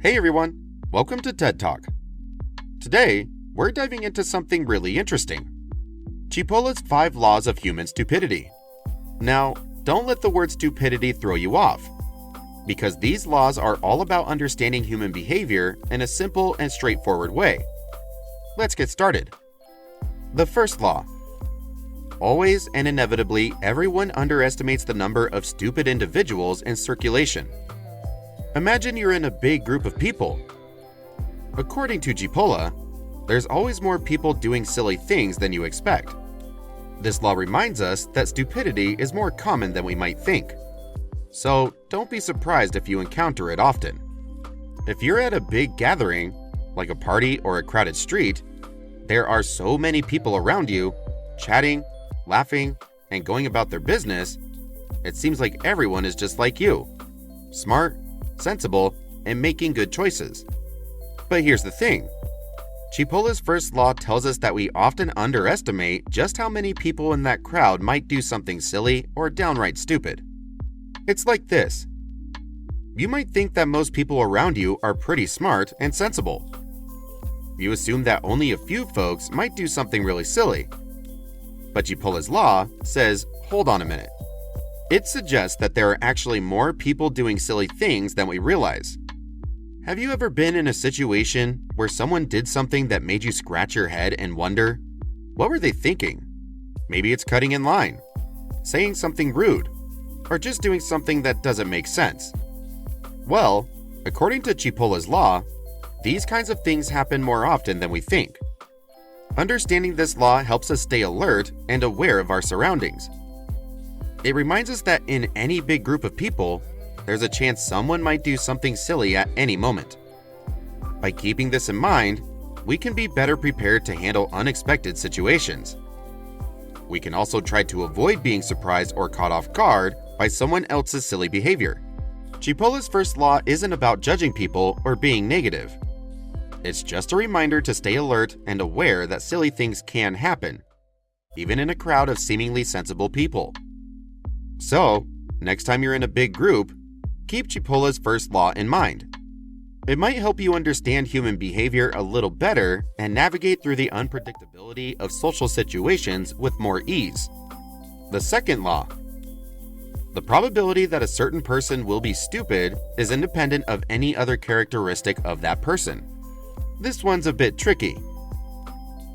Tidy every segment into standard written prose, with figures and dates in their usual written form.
Hey everyone, welcome to TED Talk. Today, we're diving into something really interesting. Chipola's 5 Laws of Human Stupidity. Now, don't let the word stupidity throw you off, because these laws are all about understanding human behavior in a simple and straightforward way. Let's get started. The first law. Always and inevitably, everyone underestimates the number of stupid individuals in circulation. Imagine you're in a big group of people. According to Chipola, there's always more people doing silly things than you expect. This law reminds us that stupidity is more common than we might think. So don't be surprised if you encounter it often. If you're at a big gathering, like a party or a crowded street, there are so many people around you, chatting, laughing, and going about their business, it seems like everyone is just like you. Smart, sensible, and making good choices. But here's the thing. Chipola's first law tells us that we often underestimate just how many people in that crowd might do something silly or downright stupid. It's like this. You might think that most people around you are pretty smart and sensible. You assume that only a few folks might do something really silly. But Chipola's law says, hold on a minute. It suggests that there are actually more people doing silly things than we realize. Have you ever been in a situation where someone did something that made you scratch your head and wonder, what were they thinking? Maybe it's cutting in line, saying something rude, or just doing something that doesn't make sense. Well, according to Chipola's law, these kinds of things happen more often than we think. Understanding this law helps us stay alert and aware of our surroundings. It reminds us that in any big group of people, there's a chance someone might do something silly at any moment. By keeping this in mind, we can be better prepared to handle unexpected situations. We can also try to avoid being surprised or caught off guard by someone else's silly behavior. Chipola's first law isn't about judging people or being negative. It's just a reminder to stay alert and aware that silly things can happen, even in a crowd of seemingly sensible people. So, next time you're in a big group, keep Chipola's first law in mind. It might help you understand human behavior a little better and navigate through the unpredictability of social situations with more ease. The second law. The probability that a certain person will be stupid is independent of any other characteristic of that person. This one's a bit tricky.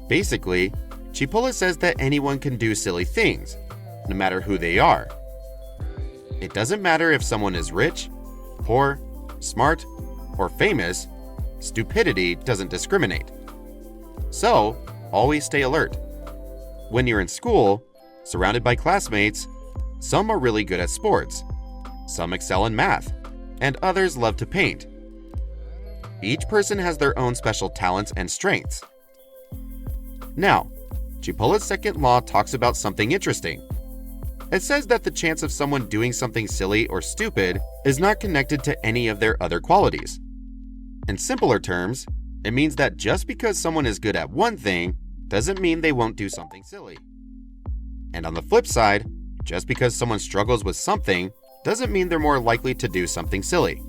Basically, Chipola says that anyone can do silly things, no matter who they are. It doesn't matter if someone is rich, poor, smart, or famous, stupidity doesn't discriminate. So, always stay alert. When you're in school, surrounded by classmates, some are really good at sports, some excel in math, and others love to paint. Each person has their own special talents and strengths. Now, Chipola's second law talks about something interesting. It says that the chance of someone doing something silly or stupid is not connected to any of their other qualities. In simpler terms, it means that just because someone is good at one thing doesn't mean they won't do something silly. And on the flip side, just because someone struggles with something doesn't mean they're more likely to do something silly.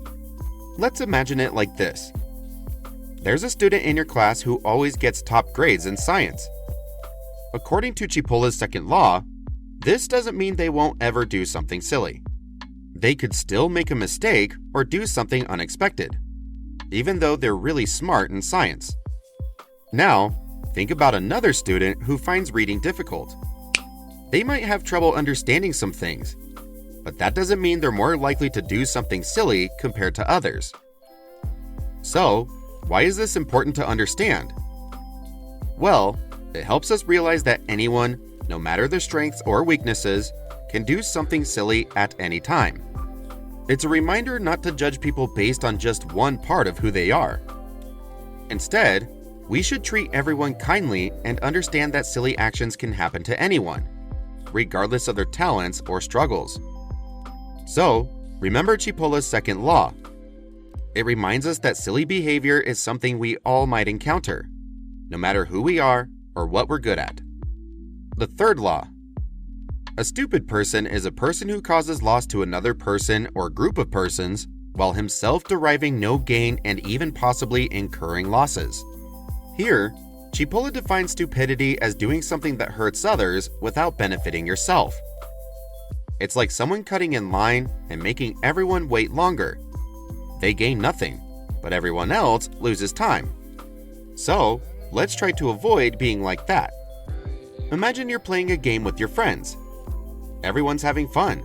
Let's imagine it like this. There's a student in your class who always gets top grades in science. According to Chipola's second law, this doesn't mean they won't ever do something silly. They could still make a mistake or do something unexpected, even though they're really smart in science. Now, think about another student who finds reading difficult. They might have trouble understanding some things, but that doesn't mean they're more likely to do something silly compared to others. So, why is this important to understand? Well, it helps us realize that anyone, no matter their strengths or weaknesses, can do something silly at any time. It's a reminder not to judge people based on just one part of who they are. Instead, we should treat everyone kindly and understand that silly actions can happen to anyone, regardless of their talents or struggles. So, remember Chipola's second law. It reminds us that silly behavior is something we all might encounter, no matter who we are or what we're good at. The third law. A stupid person is a person who causes loss to another person or group of persons while himself deriving no gain and even possibly incurring losses. Here, Chipola defines stupidity as doing something that hurts others without benefiting yourself. It's like someone cutting in line and making everyone wait longer. They gain nothing, but everyone else loses time. So, let's try to avoid being like that. Imagine you're playing a game with your friends. Everyone's having fun,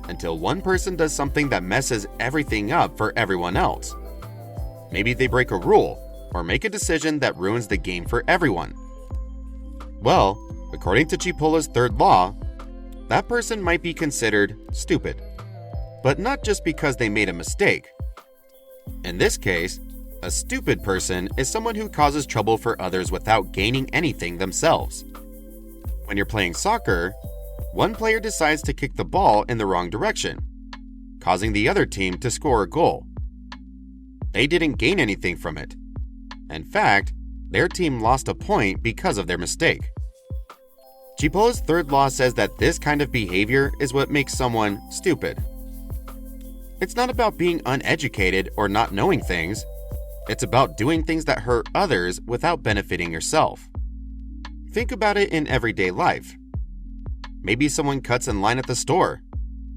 until one person does something that messes everything up for everyone else. Maybe they break a rule or make a decision that ruins the game for everyone. Well, according to Chipola's third law, that person might be considered stupid, but not just because they made a mistake. In this case, a stupid person is someone who causes trouble for others without gaining anything themselves. When you're playing soccer, one player decides to kick the ball in the wrong direction, causing the other team to score a goal. They didn't gain anything from it. In fact, their team lost a point because of their mistake. Chipola's third law says that this kind of behavior is what makes someone stupid. It's not about being uneducated or not knowing things. It's about doing things that hurt others without benefiting yourself. Think about it in everyday life. Maybe someone cuts in line at the store,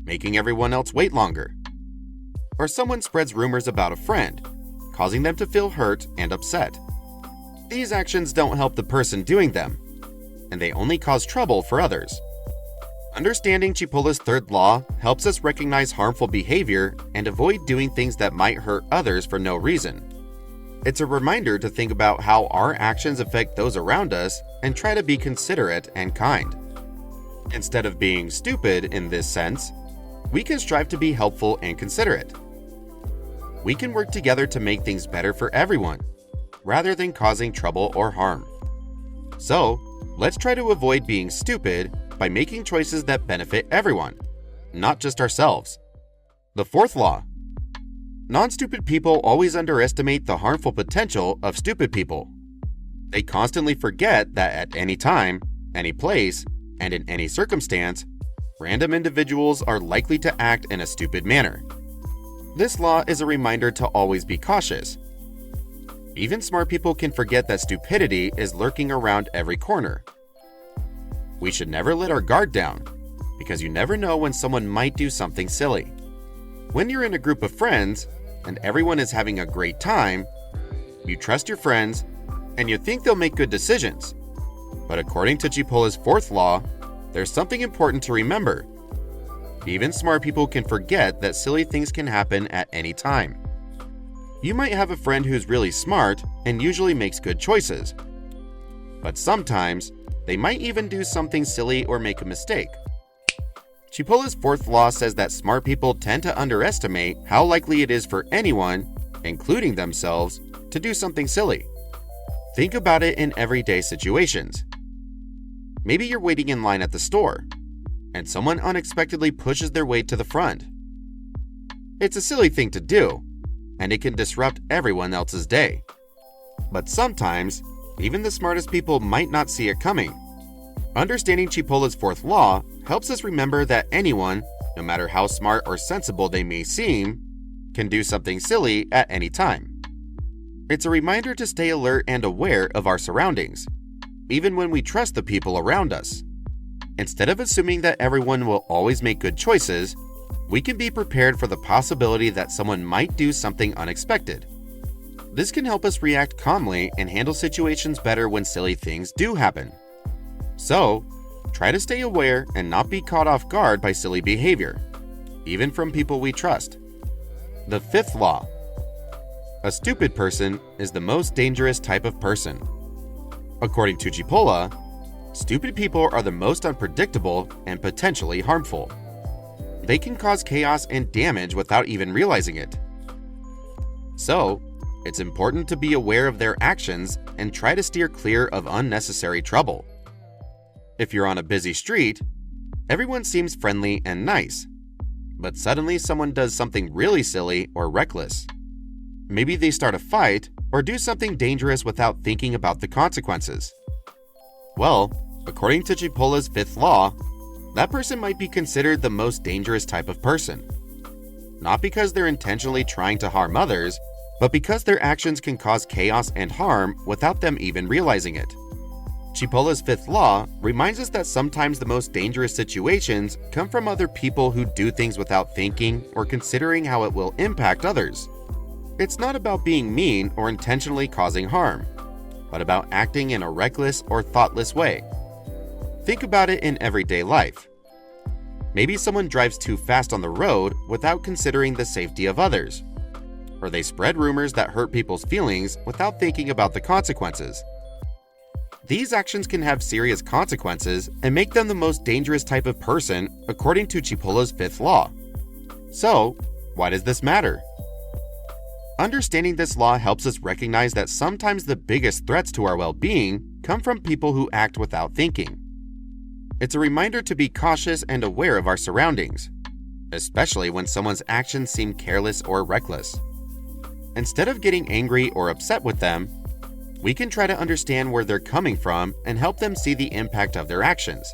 making everyone else wait longer. Or someone spreads rumors about a friend, causing them to feel hurt and upset. These actions don't help the person doing them, and they only cause trouble for others. Understanding Chipola's third law helps us recognize harmful behavior and avoid doing things that might hurt others for no reason. It's a reminder to think about how our actions affect those around us and try to be considerate and kind. Instead of being stupid in this sense, we can strive to be helpful and considerate. We can work together to make things better for everyone, rather than causing trouble or harm. So, let's try to avoid being stupid by making choices that benefit everyone, not just ourselves. The fourth law. Non-stupid people always underestimate the harmful potential of stupid people. They constantly forget that at any time, any place, and in any circumstance, random individuals are likely to act in a stupid manner. This law is a reminder to always be cautious. Even smart people can forget that stupidity is lurking around every corner. We should never let our guard down, because you never know when someone might do something silly. When you're in a group of friends and everyone is having a great time, you trust your friends and you think they'll make good decisions. But according to Chipola's fourth law, there's something important to remember. Even smart people can forget that silly things can happen at any time. You might have a friend who's really smart and usually makes good choices. But sometimes, they might even do something silly or make a mistake. Chipola's fourth law says that smart people tend to underestimate how likely it is for anyone, including themselves, to do something silly. Think about it in everyday situations. Maybe you're waiting in line at the store, and someone unexpectedly pushes their way to the front. It's a silly thing to do, and it can disrupt everyone else's day. But sometimes, even the smartest people might not see it coming. Understanding Chipola's fourth law helps us remember that anyone, no matter how smart or sensible they may seem, can do something silly at any time. It's a reminder to stay alert and aware of our surroundings, even when we trust the people around us. Instead of assuming that everyone will always make good choices, we can be prepared for the possibility that someone might do something unexpected. This can help us react calmly and handle situations better when silly things do happen. So, try to stay aware and not be caught off guard by silly behavior, even from people we trust. The fifth law. A stupid person is the most dangerous type of person. According to Chipola, stupid people are the most unpredictable and potentially harmful. They can cause chaos and damage without even realizing it. So, it's important to be aware of their actions and try to steer clear of unnecessary trouble. If you're on a busy street, everyone seems friendly and nice, but suddenly someone does something really silly or reckless. Maybe they start a fight or do something dangerous without thinking about the consequences. Well, according to Chipola's fifth law, that person might be considered the most dangerous type of person. not because they're intentionally trying to harm others, but because their actions can cause chaos and harm without them even realizing it. Chipola's fifth law reminds us that sometimes the most dangerous situations come from other people who do things without thinking or considering how it will impact others. It's not about being mean or intentionally causing harm, but about acting in a reckless or thoughtless way. Think about it in everyday life. Maybe someone drives too fast on the road without considering the safety of others, or they spread rumors that hurt people's feelings without thinking about the consequences. These actions can have serious consequences and make them the most dangerous type of person according to Chipola's fifth law. So, why does this matter? Understanding this law helps us recognize that sometimes the biggest threats to our well-being come from people who act without thinking. It's a reminder to be cautious and aware of our surroundings, especially when someone's actions seem careless or reckless. Instead of getting angry or upset with them, we can try to understand where they're coming from and help them see the impact of their actions.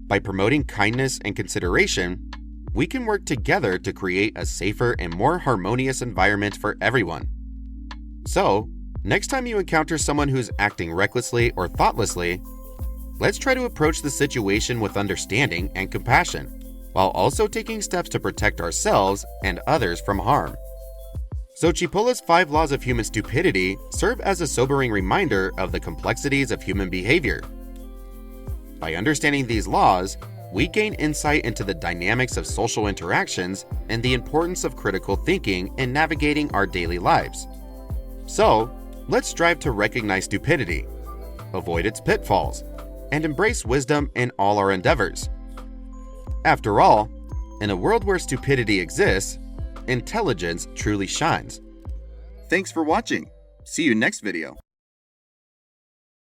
By promoting kindness and consideration, we can work together to create a safer and more harmonious environment for everyone. So, next time you encounter someone who's acting recklessly or thoughtlessly, let's try to approach the situation with understanding and compassion, while also taking steps to protect ourselves and others from harm. So Chipola's 5 laws of human stupidity serve as a sobering reminder of the complexities of human behavior. By understanding these laws, we gain insight into the dynamics of social interactions and the importance of critical thinking in navigating our daily lives. So, let's strive to recognize stupidity, avoid its pitfalls, and embrace wisdom in all our endeavors. After all, in a world where stupidity exists, intelligence truly shines. Thanks for watching. See you next video.